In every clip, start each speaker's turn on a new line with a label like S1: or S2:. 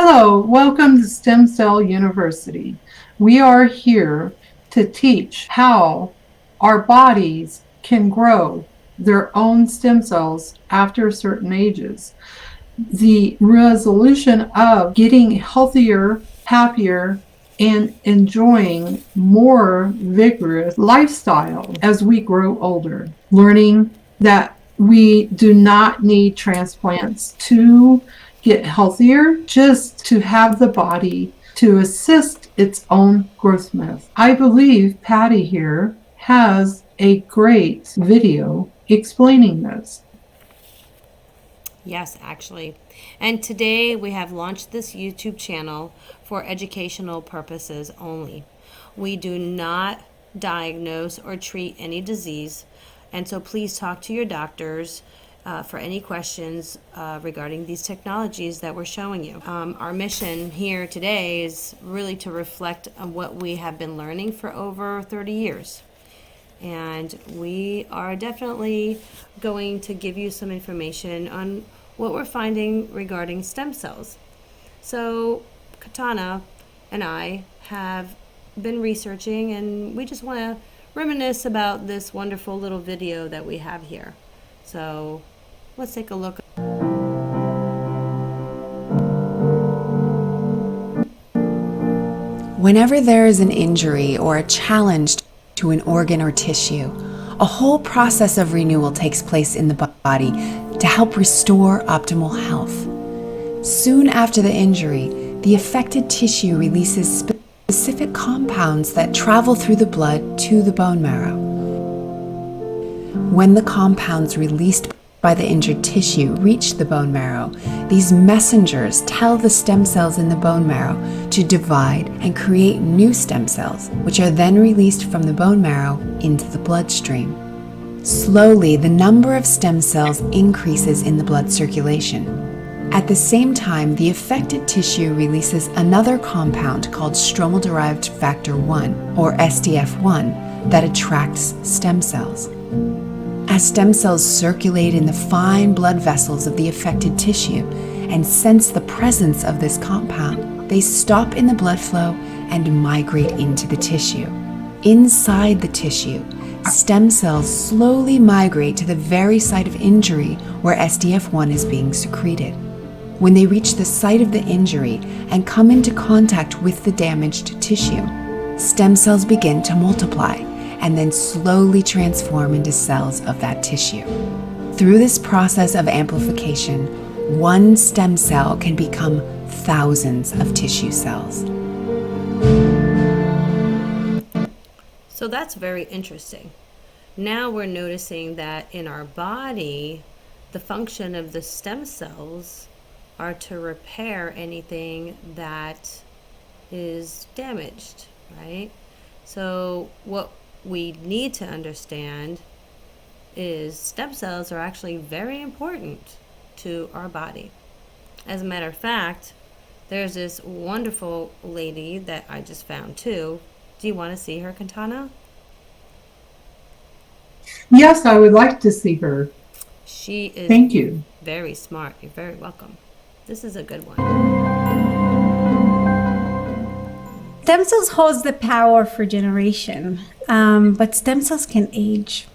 S1: Hello, welcome to Stem Cell University. We are here to teach how our bodies can grow their own stem cells after certain ages. The resolution of getting healthier, happier, and enjoying more vigorous lifestyle as we grow older. Learning that we do not need transplants to get healthier, just to have the body to assist its own growth myth. I believe Patty here has a great video explaining this.
S2: Yes, actually. And today we have launched this YouTube channel for educational purposes only. We do not diagnose or treat any disease, and so please talk to your doctors for any questions regarding these technologies that we're showing you. Our mission here today is really to reflect on what we have been learning for over 30 years. And we are definitely going to give you some information on what we're finding regarding stem cells. So Katana and I have been researching, and we just want to reminisce about this wonderful little video that we have here. So let's take a look.
S3: Whenever there is an injury or a challenge to an organ or tissue, a whole process of renewal takes place in the body to help restore optimal health. Soon after the injury, the affected tissue releases specific compounds that travel through the blood to the bone marrow. When the compounds released by the injured tissue reach the bone marrow, these messengers tell the stem cells in the bone marrow to divide and create new stem cells, which are then released from the bone marrow into the bloodstream. Slowly, the number of stem cells increases in the blood circulation. At the same time, the affected tissue releases another compound called stromal-derived factor 1, or SDF1, that attracts stem cells. As stem cells circulate in the fine blood vessels of the affected tissue and sense the presence of this compound, they stop in the blood flow and migrate into the tissue. Inside the tissue, stem cells slowly migrate to the very site of injury where SDF1 is being secreted. When they reach the site of the injury and come into contact with the damaged tissue, stem cells begin to multiply and then slowly transform into cells of that tissue. Through this process of amplification, one stem cell can become thousands of tissue cells.
S2: So that's very interesting. Now we're noticing that in our body, the function of the stem cells are to repair anything that is damaged, right? So what we need to understand is stem cells are actually very important to our body. As a matter of fact, there's this wonderful lady that I just found too. Do you want to see her, Katana?
S1: Yes, I would like to see her.
S2: She is
S1: Thank you.
S2: Very smart. You're very welcome. This is a good one.
S4: Stem cells holds the power for generation, but stem cells can age.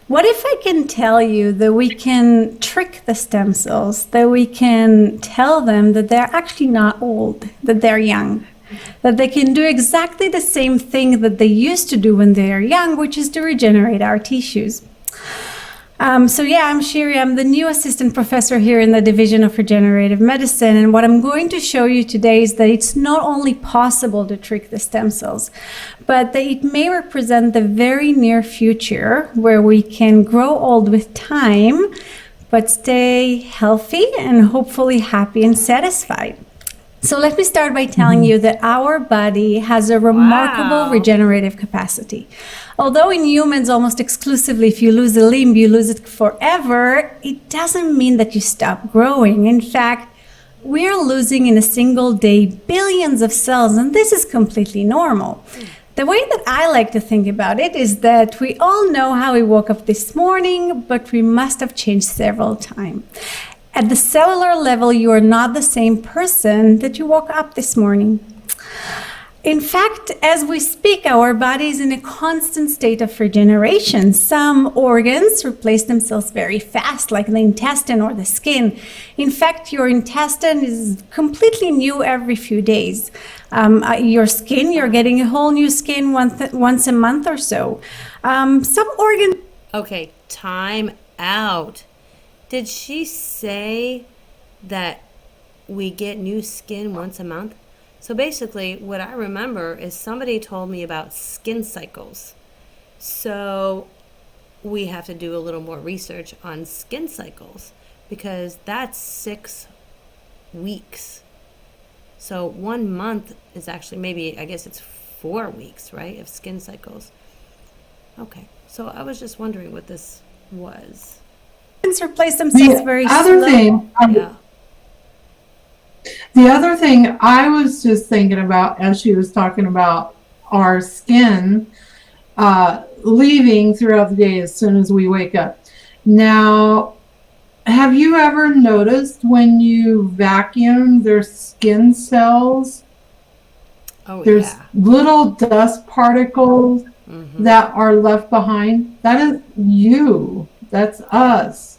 S4: What if I can tell you that we can trick the stem cells, that we can tell them that they're actually not old, that they're young, that they can do exactly the same thing that they used to do when they are young, which is to regenerate our tissues. I'm Shiri. I'm the new assistant professor here in the Division of Regenerative Medicine. And what I'm going to show you today is that it's not only possible to trick the stem cells, but that it may represent the very near future where we can grow old with time, but stay healthy and hopefully happy and satisfied. So let me start by telling you that our body has a remarkable regenerative capacity. Although in humans, almost exclusively, if you lose a limb, you lose it forever, it doesn't mean that you stop growing. In fact, we're losing in a single day billions of cells, and this is completely normal. The way that I like to think about it is that we all know how we woke up this morning, but we must have changed several times. At the cellular level, you are not the same person that you woke up this morning. In fact, as we speak, our body is in a constant state of regeneration. Some organs replace themselves very fast, like the intestine or the skin. In fact, your intestine is completely new every few days. Your skin, you're getting a whole new skin once a month or so. Some organs...
S2: Okay, time out. Did she say that we get new skin once a month? So basically, what I remember is somebody told me about skin cycles. So we have to do a little more research on skin cycles because that's 6 weeks. So 1 month is actually maybe, I guess it's 4 weeks, right, of skin cycles. Okay, so I was just wondering what this was.
S4: replace themselves very
S1: slowly.
S2: Yeah.
S1: The other thing I was just thinking about as she was talking about our skin leaving throughout the day as soon as we wake up. Now, have you ever noticed when you vacuum, there's skin cells? There's little dust particles that are left behind. That is you. That's us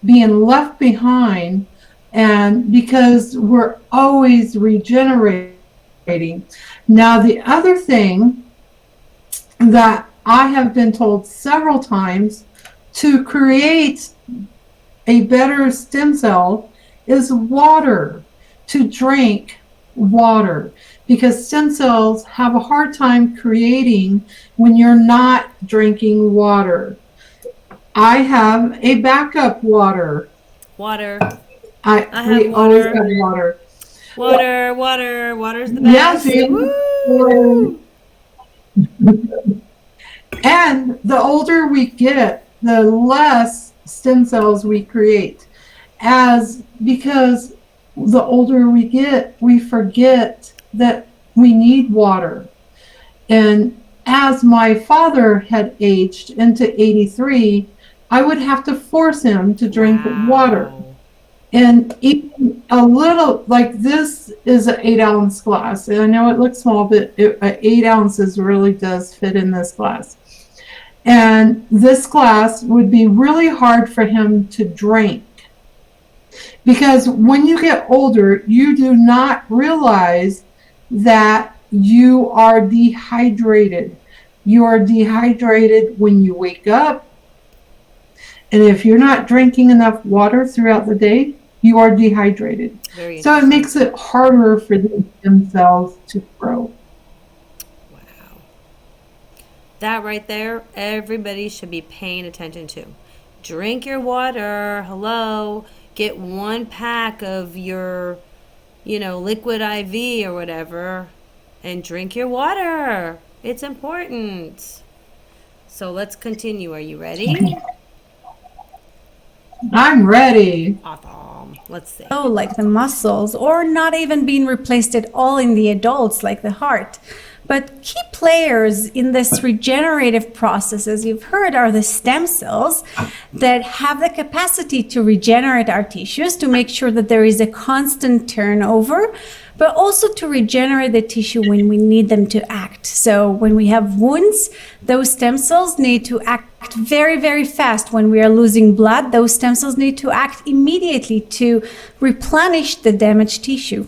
S1: being left behind. And because we're always regenerating. Now, the other thing that I have been told several times to create a better stem cell is water, to drink water, because stem cells have a hard time creating when you're not drinking water. I have a backup water.
S2: Water.
S1: We
S2: have
S1: always
S2: water.
S1: have water.
S2: Water's the best.
S1: Yes, and the older we get, the less stem cells we create. Because the older we get, we forget that we need water. And as my father had aged into 83, I would have to force him to drink water. And even a little, like this is an 8-ounce glass. And I know it looks small, but 8 ounces really does fit in this glass. And this glass would be really hard for him to drink. Because when you get older, you do not realize that you are dehydrated. You are dehydrated when you wake up. And if you're not drinking enough water throughout the day, you are dehydrated. So it makes it harder for the stem cells to grow.
S2: Wow. That right there, everybody should be paying attention to. Drink your water. Hello. Get 1 pack of your, liquid IV or whatever, and drink your water. It's important. So let's continue. Are you ready?
S1: I'm ready.
S2: Awesome. Let's see.
S4: Like the muscles, or not even being replaced at all in the adults, like the heart. But key players in this regenerative process, as you've heard, are the stem cells that have the capacity to regenerate our tissues, to make sure that there is a constant turnover, but also to regenerate the tissue when we need them to act. So when we have wounds, those stem cells need to act very, very fast. When we are losing blood, those stem cells need to act immediately to replenish the damaged tissue.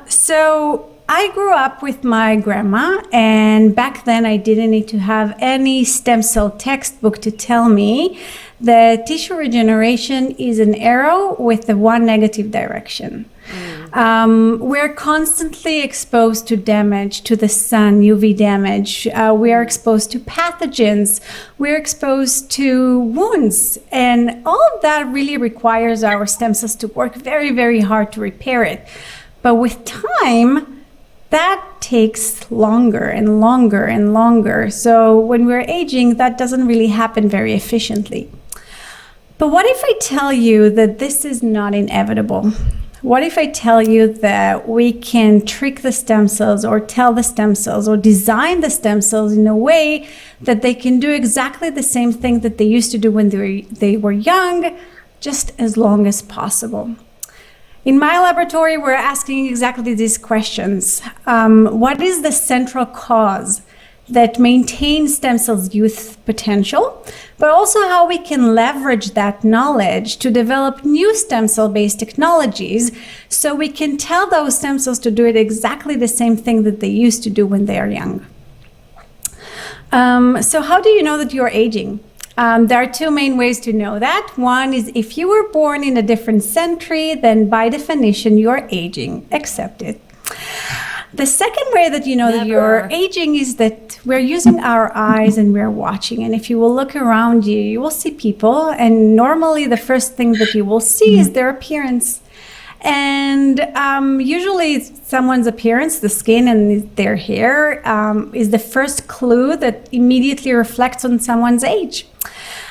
S4: So I grew up with my grandma, and back then I didn't need to have any stem cell textbook to tell me that tissue regeneration is an arrow with the one negative direction. We're constantly exposed to damage, to the sun, UV damage. We are exposed to pathogens. We're exposed to wounds. And all of that really requires our stem cells to work very, very hard to repair it. But with time, that takes longer and longer and longer. So when we're aging, that doesn't really happen very efficiently. But what if I tell you that this is not inevitable? What if I tell you that we can trick the stem cells, or tell the stem cells, or design the stem cells in a way that they can do exactly the same thing that they used to do when they were young, just as long as possible. In my laboratory, we're asking exactly these questions. What is the central cause that maintains stem cells' youth potential, but also how we can leverage that knowledge to develop new stem cell-based technologies so we can tell those stem cells to do it exactly the same thing that they used to do when they are young. So how do you know that you're aging? There are two main ways to know that. One is if you were born in a different century, then by definition, you're aging. Accept it. The second way that you know that you're aging is that we're using our eyes and we're watching. And if you will look around you, you will see people. And normally the first thing that you will see is their appearance. And usually someone's appearance, the skin and their hair, is the first clue that immediately reflects on someone's age.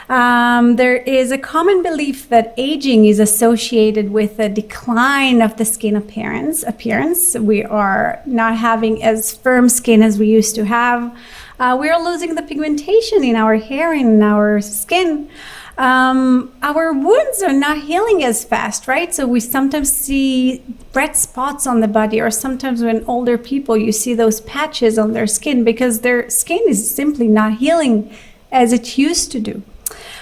S4: There is a common belief that aging is associated with a decline of the skin appearance. We are not having as firm skin as we used to have. We are losing the pigmentation in our hair and in our skin. Our wounds are not healing as fast, right? So we sometimes see red spots on the body, or sometimes when older people, you see those patches on their skin because their skin is simply not healing as it used to do.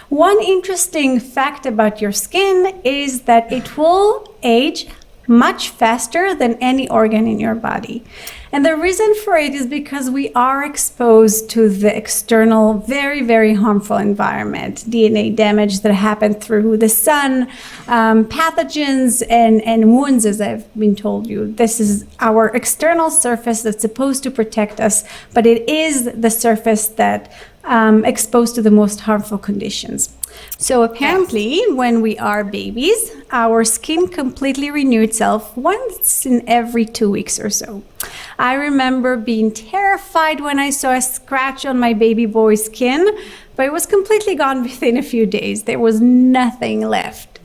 S4: One interesting fact about your skin is that it will age much faster than any organ in your body. And the reason for it is because we are exposed to the external, very, very harmful environment, DNA damage that happened through the sun, pathogens and wounds, as I've been told you. This is our external surface that's supposed to protect us, but it is the surface that exposed to the most harmful conditions. So apparently, when we are babies, our skin completely renews itself once in every 2 weeks or so. I remember being terrified when I saw a scratch on my baby boy's skin, but it was completely gone within a few days. There was nothing left.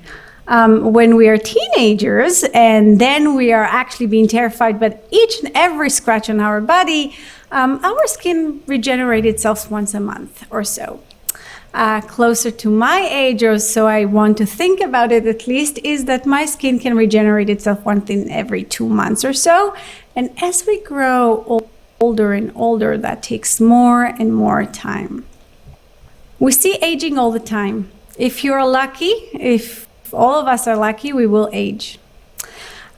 S4: When we are teenagers, and then we are actually being terrified by each and every scratch on our body, our skin regenerates itself once a month or so. Closer to my age, or so I want to think about it at least, is that my skin can regenerate itself once in every 2 months or so. And as we grow older and older, that takes more and more time. We see aging all the time. If you're lucky, if all of us are lucky, we will age.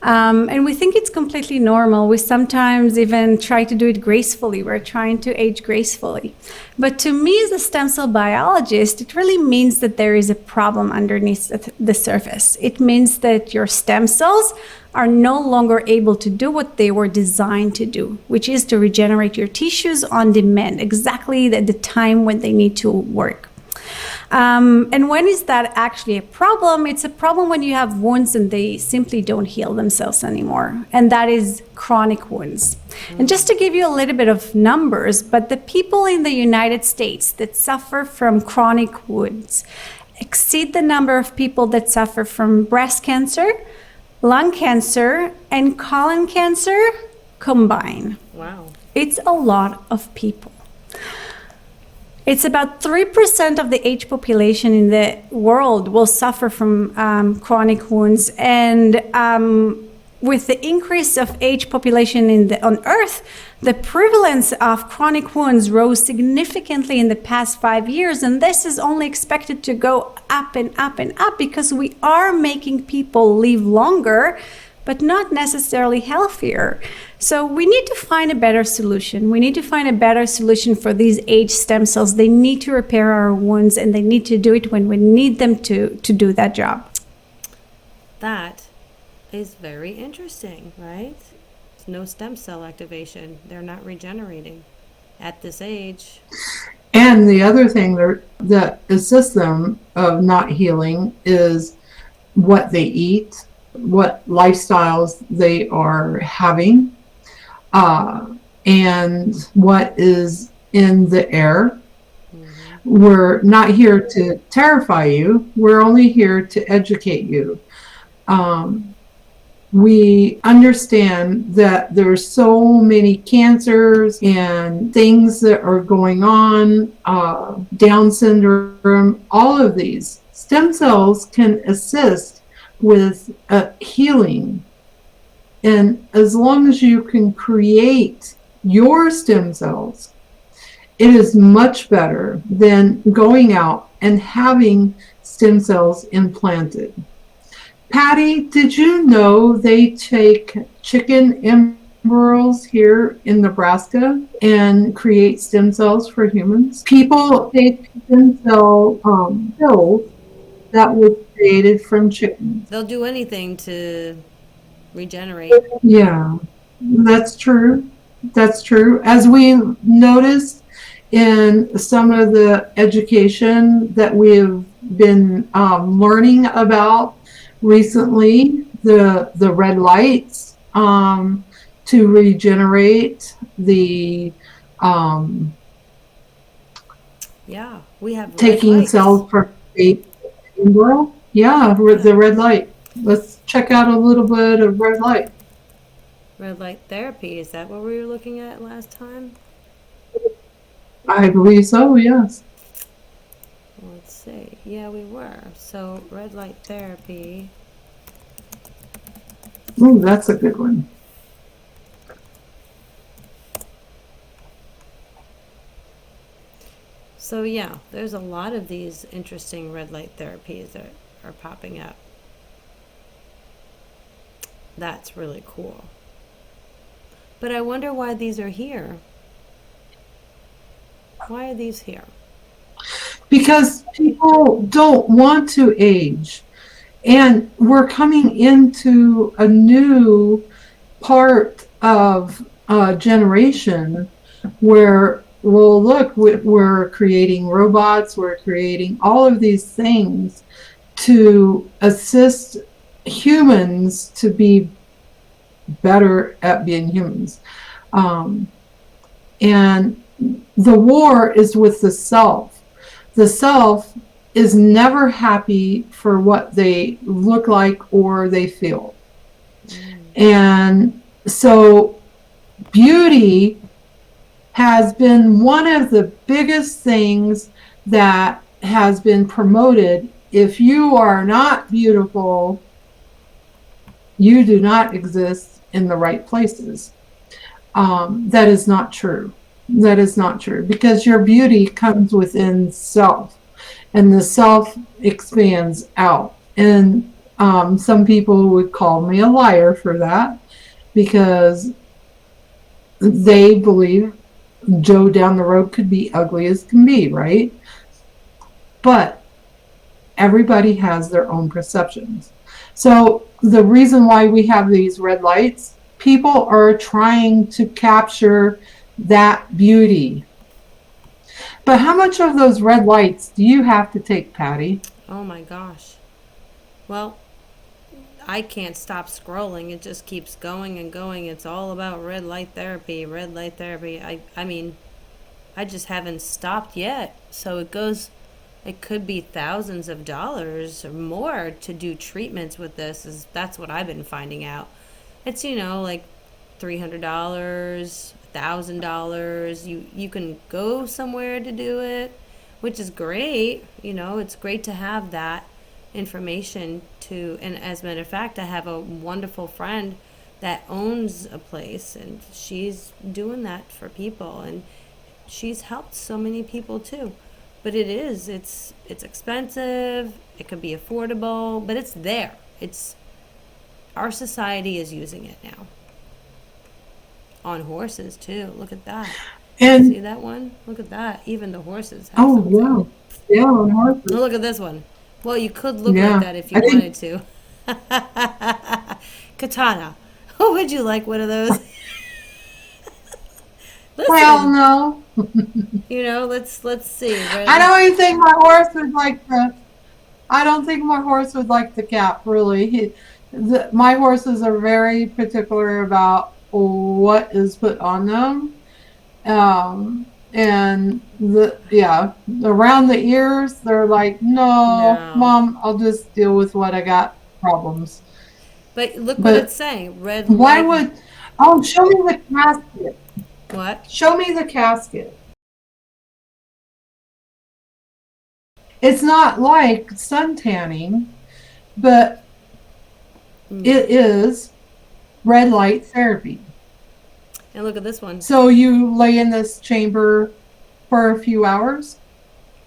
S4: And we think it's completely normal. We sometimes even try to do it gracefully. We're trying to age gracefully. But to me, as a stem cell biologist, it really means that there is a problem underneath the surface. It means that your stem cells are no longer able to do what they were designed to do, which is to regenerate your tissues on demand, exactly at the time when they need to work. And when is that actually a problem? It's a problem when you have wounds and they simply don't heal themselves anymore. And that is chronic wounds. And just to give you a little bit of numbers, but the people in the United States that suffer from chronic wounds exceed the number of people that suffer from breast cancer, lung cancer, and colon cancer combined.
S2: Wow.
S4: It's a lot of people. It's about 3% of the age population in the world will suffer from chronic wounds. And with the increase of age population on Earth, the prevalence of chronic wounds rose significantly in the past 5 years. And this is only expected to go up and up and up because we are making people live longer, but not necessarily healthier. So we need to find a better solution. We need to find a better solution for these aged stem cells. They need to repair our wounds, and they need to do it when we need them to do that job.
S2: That is very interesting, right? There's no stem cell activation. They're not regenerating at this age.
S1: And the other thing that assists them of not healing is what they eat, what lifestyles they are having, and what is in the air. Mm-hmm. We're not here to terrify you. We're only here to educate you. We understand that there's so many cancers and things that are going on, Down syndrome, all of these. Stem cells can assist with healing. And as long as you can create your stem cells, it is much better than going out and having stem cells implanted. Patty, did you know they take chicken embryos here in Nebraska and create stem cells for humans? People take stem cell cells that was created from chickens.
S2: They'll do anything to regenerate.
S1: Yeah, that's true. That's true. As we noticed in some of the education that we've been learning about recently, the red lights to regenerate the
S2: Yeah, we have red
S1: taking
S2: lights.
S1: cells from the embryo. Yeah, the red light. Let's check out a little bit of red light.
S2: Red light therapy. Is that what we were looking at last time?
S1: I believe so, yes.
S2: Let's see. Yeah, we were. So, red light therapy.
S1: Ooh, that's a good one.
S2: So, yeah, there's a lot of these interesting red light therapies that are popping up. That's really cool. But I wonder why these are here. Why are these here?
S1: Because people don't want to age. And we're coming into a new part of generation where, well, look, we're creating robots, we're creating all of these things to assist humans to be better at being humans. And the war is with the self. The self is never happy for what they look like or they feel. And so beauty has been one of the biggest things that has been promoted. If you are not beautiful, you do not exist in the right places. That is not true. That is not true, because your beauty comes within self, and the self expands out. And some people would call me a liar for that, because they believe Joe down the road could be ugly as can be, right? But everybody has their own perceptions. So the reason why we have these red lights, people are trying to capture that beauty. But how much of those red lights do you have to take, Patty?
S2: Oh my gosh. Well, I can't stop scrolling. It just keeps going and going. It's all about red light therapy, red light therapy. I mean, I just haven't stopped yet. So it could be thousands of dollars or more to do treatments with this. That's what I've been finding out. It's, like $300, $1,000. You can go somewhere to do it, which is great. It's great to have that information to. And as a matter of fact, I have a wonderful friend that owns a place, and she's doing that for people, and she's helped so many people too. But it's expensive. It could be affordable, but it's there. Our society is using it now. On horses too. Look at that.
S1: And
S2: see that one? Look at that. Even the horses have
S1: oh
S2: something.
S1: wow, yeah, on horses.
S2: Oh, look at this one. Well, you could look
S1: Yeah,
S2: like that if you wanted to. Katana. Oh, would you like one of those? Listen,
S1: well, no.
S2: let's see.
S1: I don't even think my horse would like the. I don't think my horse would like the cap. Really, my horses are very particular about what is put on them. And around the ears, they're like, no,
S2: No.
S1: Mom, I'll just deal with what I got problems.
S2: But look what
S1: But
S2: it's saying. Red
S1: why
S2: light.
S1: would, oh, show me the casket.
S2: What?
S1: Show me the casket. It's not like sun tanning, but it is red light therapy.
S2: And look at this one.
S1: So you lay in this chamber for a few hours.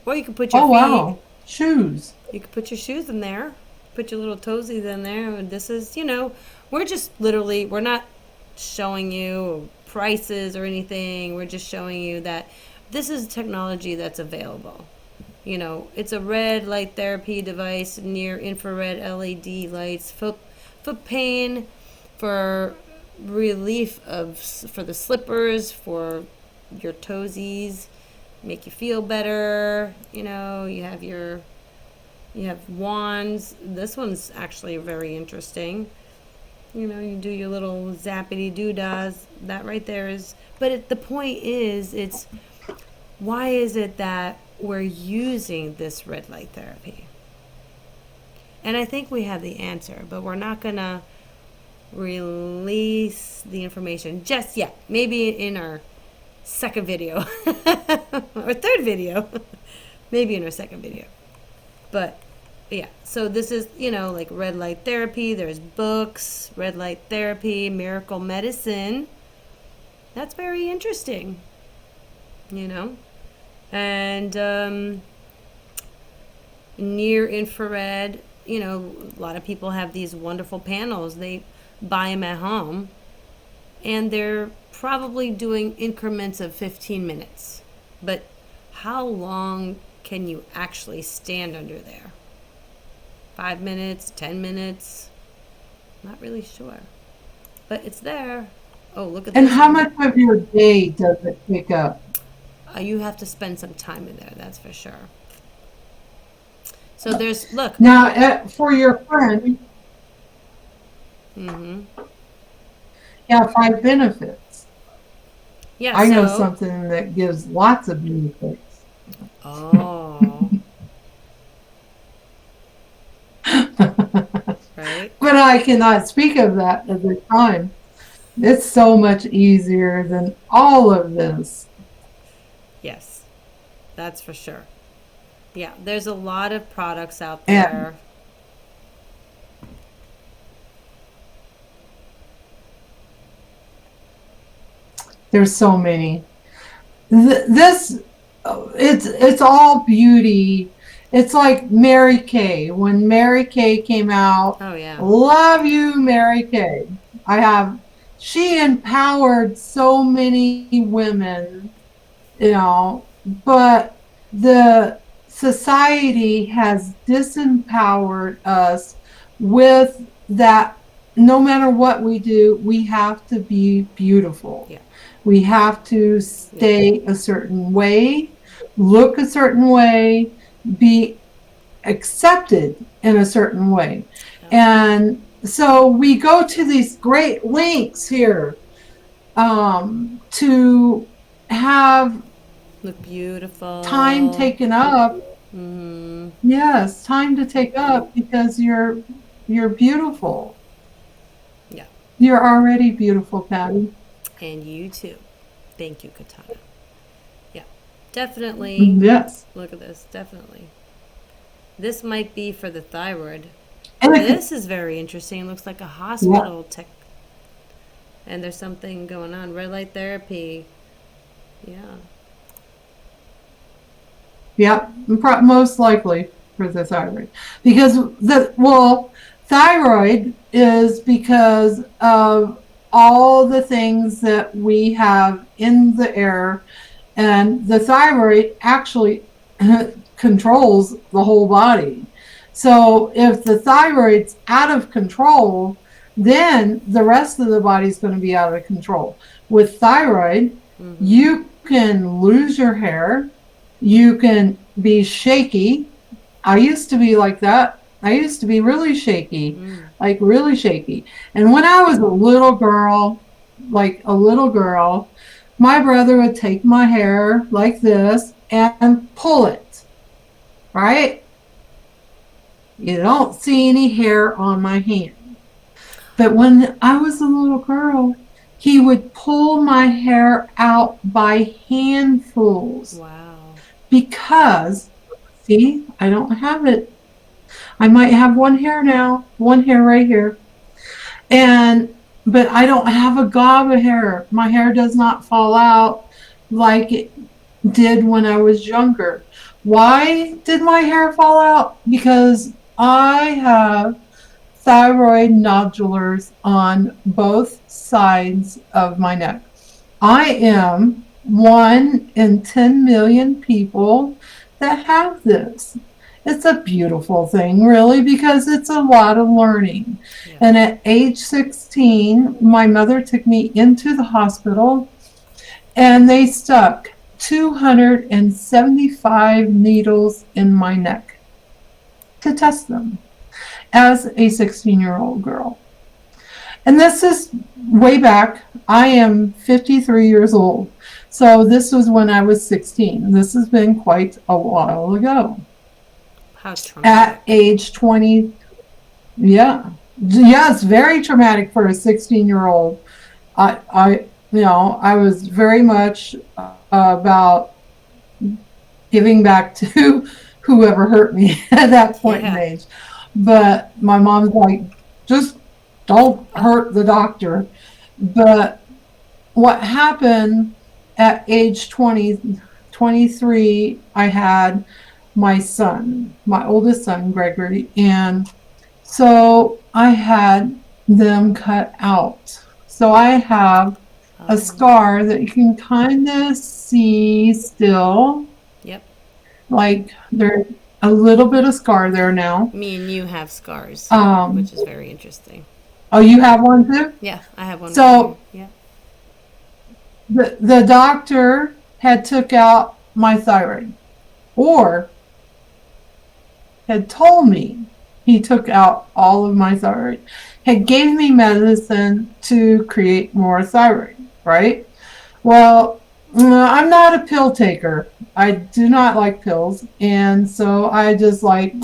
S2: Or you can put your
S1: Oh,
S2: feet.
S1: wow. Shoes.
S2: You could put your shoes in there. Put your little toesies in there. And this is, we're just literally, we're not showing you prices or anything. We're just showing you that this is technology that's available. It's a red light therapy device, near infrared LED lights, foot pain, for relief for the slippers, for your toesies, make you feel better. You have wands. This one's actually very interesting. You do your little zappity doo-dahs. That right there is, but the point is, it's why is it that we're using this red light therapy? And I think we have the answer, but we're not going to release the information just yet. Maybe in our second video or third video. Maybe in our second video. But yeah, so this is, like red light therapy. There's books, red light therapy, miracle medicine. That's very interesting, And near infrared, a lot of people have these wonderful panels. They buy them at home, and they're probably doing increments of 15 minutes. But how long can you actually stand under there? 5 minutes, 10 minutes? Not really sure. But it's there. Oh, look at
S1: And
S2: this
S1: how
S2: one.
S1: much of your day does it take up?
S2: You have to spend some time in there, that's for sure. So there's, look.
S1: Now, for your friend, yeah, 5 benefits.
S2: Yeah,
S1: I know
S2: so.
S1: something that gives lots of benefits.
S2: Oh. Right?
S1: But I cannot speak of that at the time. It's so much easier than all of this.
S2: Yes, that's for sure. Yeah, there's a lot of products out there.
S1: There's so many. This, it's all beauty. It's like Mary Kay. When Mary Kay came out,
S2: Oh, yeah.
S1: love you, Mary Kay. She empowered so many women, but the society has disempowered us with that. No matter what we do, we have to be beautiful.
S2: Yeah.
S1: We have to stay a certain way, look a certain way, be accepted in a certain way. And so we go to these great lengths here to have
S2: Look beautiful.
S1: time taken up. Yes, time to take up, because you're beautiful.
S2: Yeah.
S1: You're already beautiful, Patty.
S2: And you too. Thank you, Katana. Yeah, definitely.
S1: Yes.
S2: Look at this, definitely. This might be for the thyroid.
S1: And
S2: This is very interesting. It looks like a hospital tech. And there's something going on. Red light therapy. Yeah.
S1: Yeah, most likely for the thyroid. Because thyroid is because of all the things that we have in the air, and the thyroid actually controls the whole body. So if the thyroid's out of control, then the rest of the body's going to be out of control. With thyroid, you can lose your hair, you can be shaky. I used to be like that. I used to be really shaky, like really shaky. And when I was a little girl, my brother would take my hair like this and pull it, right? You don't see any hair on my hand. But when I was a little girl, he would pull my hair out by handfuls
S2: Wow.
S1: because, see, I don't have it. I might have one hair now, one hair right here. And, but I don't have a gob of hair. My hair does not fall out like it did when I was younger. Why did my hair fall out? Because I have thyroid nodulars on both sides of my neck. I am 1 in 10 million people that have this. It's a beautiful thing, really, because it's a lot of learning.
S2: Yeah.
S1: And at age 16, my mother took me into the hospital and they stuck 275 needles in my neck to test them as a 16-year-old girl. And this is way back. I am 53 years old. So this was when I was 16. This has been quite a while ago.
S2: How traumatic.
S1: At age 20, yeah. Yeah, it's very traumatic for a 16-year-old. I was very much about giving back to whoever hurt me at that point in
S2: Yeah.
S1: age. But my mom's like, just don't hurt the doctor. But what happened at age 20, 23, I had my son, my oldest son, Gregory. And so I had them cut out. So I have
S2: Oh.
S1: a scar that you can kind of see still.
S2: Yep.
S1: Like there's a little bit of scar there now.
S2: Me and you have scars,
S1: Um,
S2: which is very interesting.
S1: oh, you have one too?
S2: Yeah, I have one.
S1: So
S2: Yeah.
S1: the doctor had took out my thyroid, or had told me he took out all of my thyroid, had gave me medicine to create more thyroid, right? Well, I'm not a pill taker. I do not like pills. And so I just like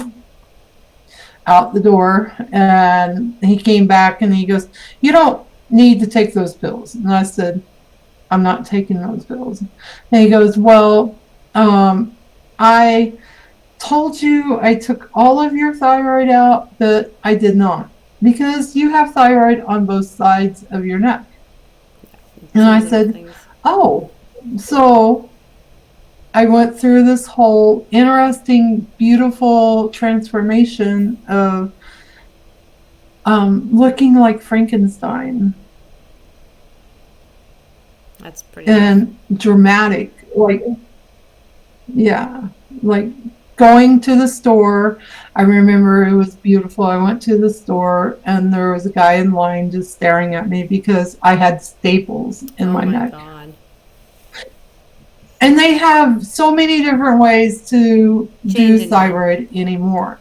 S1: out the door. And he came back and he goes, you don't need to take those pills. And I said, I'm not taking those pills. And he goes, well, I told you I took all of your thyroid out, but I did not. Because you have thyroid on both sides of your neck. And I said,
S2: Things.
S1: oh, so I went through this whole interesting, beautiful transformation of looking like Frankenstein
S2: That's pretty rough.
S1: and dramatic. Like, yeah, like going to the store. I remember it was beautiful. I went to the store and there was a guy in line just staring at me because I had staples in
S2: Oh
S1: my neck.
S2: God.
S1: And they have so many different ways to
S2: Changing
S1: do
S2: it.
S1: thyroid anymore.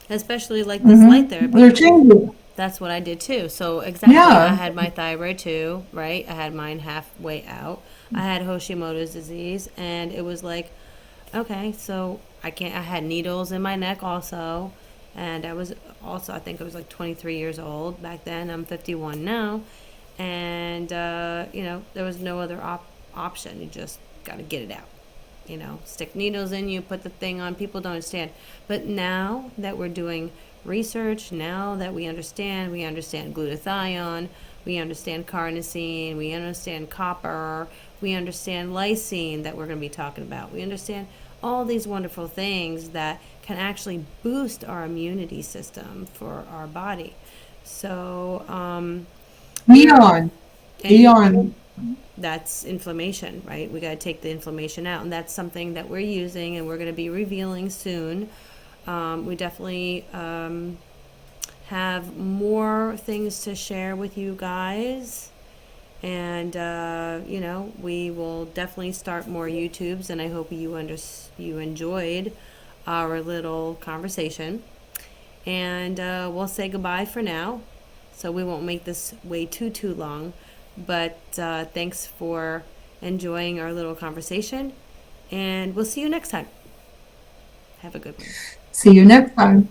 S2: Especially like this light therapy.
S1: They're changing.
S2: That's what I did too. So exactly,
S1: Yeah.
S2: I had my thyroid too, right? I had mine halfway out. I had Hashimoto's disease, and it was like, okay, so I can't. I had needles in my neck also, and I was also, I think I was like 23 years old back then. I'm 51 now, and there was no other option. You just got to get it out. Stick needles in you, put the thing on. People don't understand. But now that we're doing research, now that we understand glutathione, we understand carnosine, we understand copper, we understand lysine that we're going to be talking about. We understand all these wonderful things that can actually boost our immunity system for our body. So,
S1: Neon. Neon.
S2: that's inflammation, right? We got to take the inflammation out, and that's something that we're using and we're going to be revealing soon. We definitely have more things to share with you guys, and we will definitely start more YouTubes, and I hope you enjoyed our little conversation, and we'll say goodbye for now, so we won't make this way too long. But thanks for enjoying our little conversation, and we'll see you next time. Have a good one.
S1: See you next time.